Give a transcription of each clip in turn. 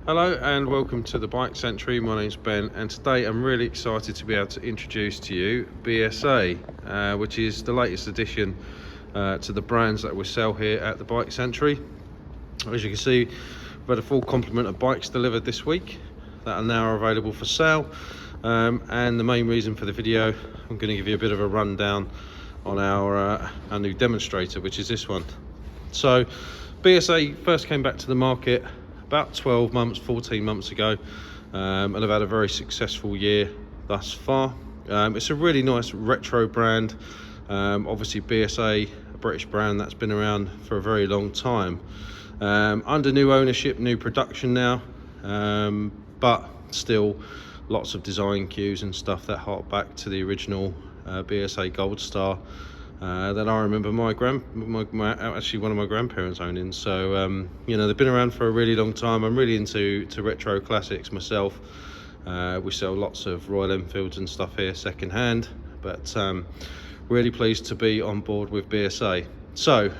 Hello and welcome to the Bike Century. My name's Ben, and today I'm really excited to be able to introduce to you BSA, which is the latest addition to the brands that we sell here at the Bike Century. As you can see, we've had a full complement of bikes delivered this week that are now available for sale, and the main reason for the video, I'm going to give you a bit of a rundown on our new demonstrator, which is this one. So BSA first came back to the market about 14 months ago, and have had a very successful year thus far. It's a really nice retro brand. Obviously BSA, a British brand that's been around for a very long time, under new ownership, new production now, but still lots of design cues and stuff that hark back to the original BSA Gold Star that I remember actually one of my grandparents owning. So you know, they've been around for a really long time. I'm really into retro classics myself. We sell lots of Royal Enfields and stuff here second hand, but really pleased to be on board with BSA. So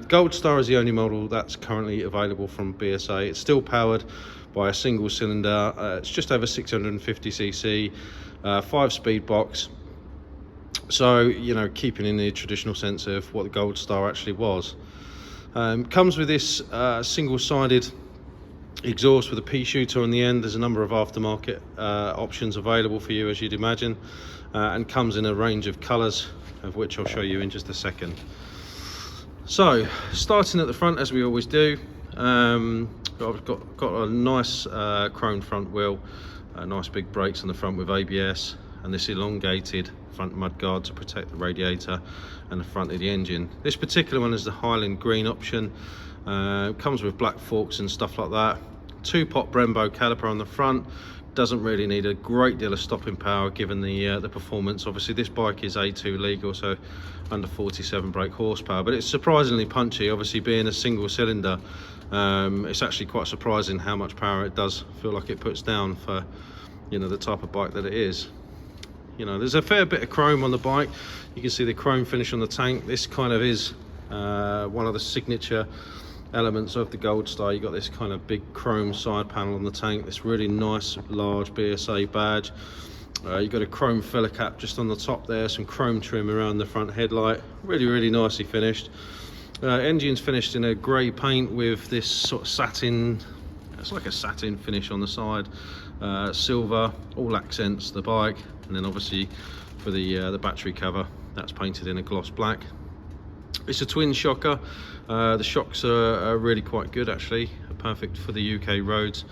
Gold Star is the only model that's currently available from BSA. It's still powered by a single cylinder. It's just over 650cc, 5-speed box. So, you know, keeping in the traditional sense of what the Gold Star actually was. Comes with this single-sided exhaust with a pea shooter on the end. There's a number of aftermarket options available for you, as you'd imagine, and comes in a range of colours, of which I'll show you in just a second. So, starting at the front, as we always do, I've got a nice chrome front wheel, nice big brakes on the front with ABS, and this elongated front mud guard to protect the radiator and the front of the engine. This particular one is the Highland green option. Comes with black forks and stuff like that. 2-pot Brembo caliper on the front. Doesn't really need a great deal of stopping power given the performance. Obviously this bike is A2 legal, so under 47 brake horsepower, but it's surprisingly punchy. Obviously being a single cylinder, it's actually quite surprising how much power it does feel like it puts down for, you know, the type of bike that it is. You know, there's a fair bit of chrome on the bike. You can see the chrome finish on the tank. This kind of is one of the signature elements of the Gold Star. You got this kind of big chrome side panel on the tank, this really nice large BSA badge. You've got a chrome filler cap just on the top there, some chrome trim around the front headlight, really nicely finished. Engine's finished in a grey paint with this sort of satin, it's like a satin finish on the side, silver, all accents the bike, and then obviously for the battery cover, that's painted in a gloss black. It's a twin shocker. The shocks are really quite good actually, perfect for the UK roads.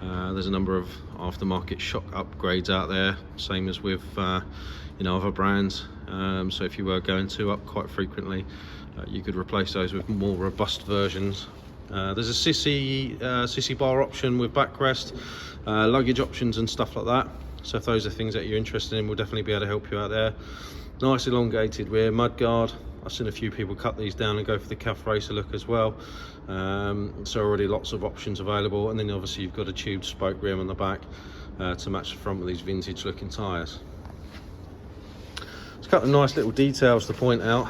There's a number of aftermarket shock upgrades out there, same as with you know, other brands. So if you were going up quite frequently, you could replace those with more robust versions. There's a sissy bar option with backrest, luggage options and stuff like that. So if those are things that you're interested in, we'll definitely be able to help you out there. Nice elongated rear mudguard. I've seen a few people cut these down and go for the Calf Racer look as well. So already lots of options available. And then obviously you've got a tubed spoke rim on the back to match the front with these vintage looking tyres. There's a couple of nice little details to point out.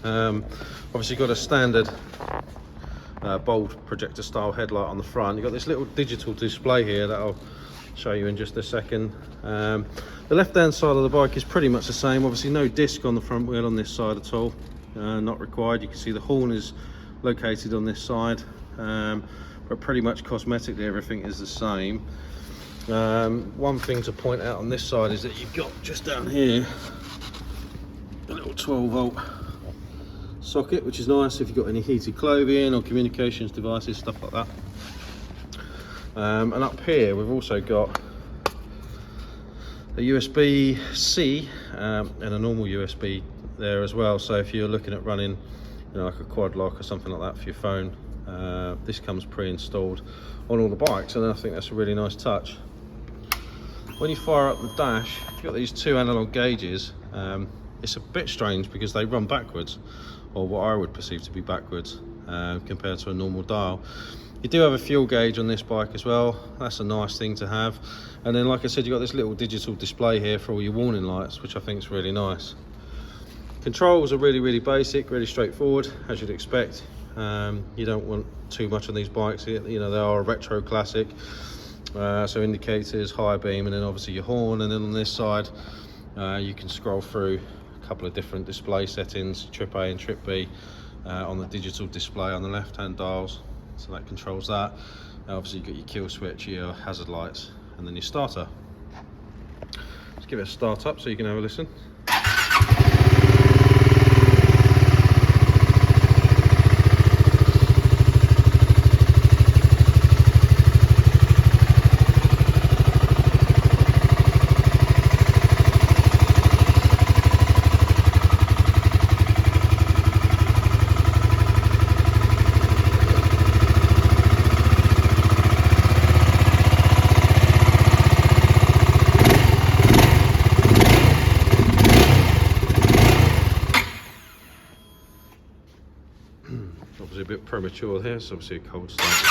Obviously you've got a standard bold projector style headlight on the front. You've got this little digital display here that I'll show you in just a second. The left hand side of the bike is pretty much the same. Obviously no disc on the front wheel on this side at all, not required. You can see the horn is located on this side, but pretty much cosmetically everything is the same. One thing to point out on this side is that you've got just down here a little 12-volt socket, which is nice if you've got any heated clothing or communications devices, stuff like that. And up here we've also got a USB-C and a normal USB there as well. So if you're looking at running, you know, like a quad lock or something like that for your phone, this comes pre-installed on all the bikes, and I think that's a really nice touch. When you fire up the dash, you've got these 2 analog gauges. It's a bit strange because they run backwards, or what I would perceive to be backwards, compared to a normal dial. You do have a fuel gauge on this bike as well. That's a nice thing to have. And then, like I said, you've got this little digital display here for all your warning lights, which I think is really nice. Controls are really basic, really straightforward, as you'd expect. You don't want too much on these bikes. You know, they are a retro classic, so indicators, high beam, and then obviously your horn. And then on this side, you can scroll through a couple of different display settings, trip A and trip B, on the digital display on the left hand dials, so that controls that. Obviously you've got your kill switch, your hazard lights, and then your starter. Let's give it a start up so you can have a listen. Obviously a bit premature here, it's obviously a cold start.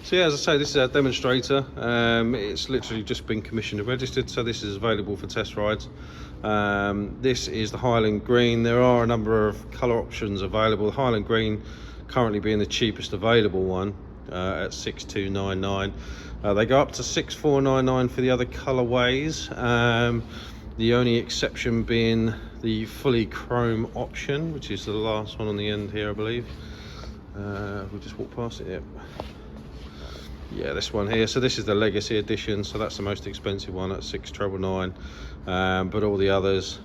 So yeah, as I say, this is our demonstrator. It's literally just been commissioned and registered, so this is available for test rides. This is the Highland Green. There are a number of colour options available. The Highland Green currently being the cheapest available one, at 6,299. They go up to 6,499 for the other colourways. The only exception being the fully chrome option, which is the last one on the end here, I believe. We'll just walk past it. Yep. Yeah, this one here. So this is the Legacy Edition, so that's the most expensive one at 6,999. But all the others,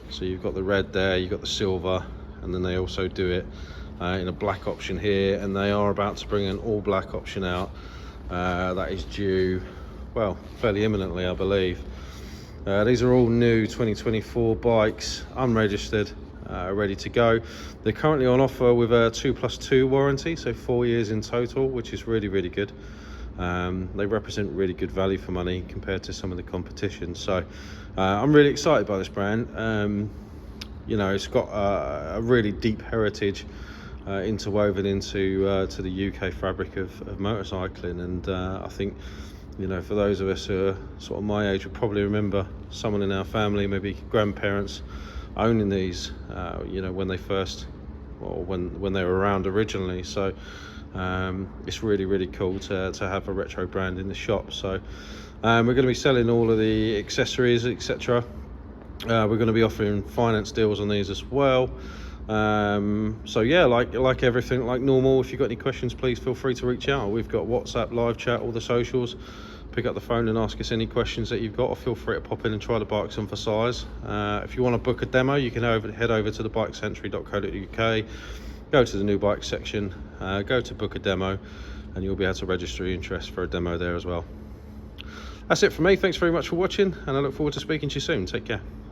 so you've got the red there, you've got the silver, and then they also do it in a black option here, and they are about to bring an all black option out. That is due, well, fairly imminently, I believe. These are all new 2024 bikes, unregistered, ready to go. They're currently on offer with a 2+2 warranty, so 4 years in total, which is really, really good. They represent really good value for money compared to some of the competition. So I'm really excited by this brand. You know, it's got a really deep heritage interwoven into to the UK fabric of motorcycling, and I think, you know, for those of us who are sort of my age, will probably remember someone in our family, maybe grandparents, owning these, you know, when they first, or when they were around originally. So it's really, really cool to have a retro brand in the shop. So we're going to be selling all of the accessories, etc. We're going to be offering finance deals on these as well. So yeah, like everything, like normal, if you've got any questions, please feel free to reach out. We've got WhatsApp, live chat, all the socials. Pick up the phone and ask us any questions that you've got, or feel free to pop in and try the bikes on for size. If you want to book a demo, you can head over to thebikesentry.co.uk, go to the new bike section, go to book a demo, and you'll be able to register your interest for a demo there as well. That's it from me. Thanks very much for watching, and I look forward to speaking to you soon. Take care.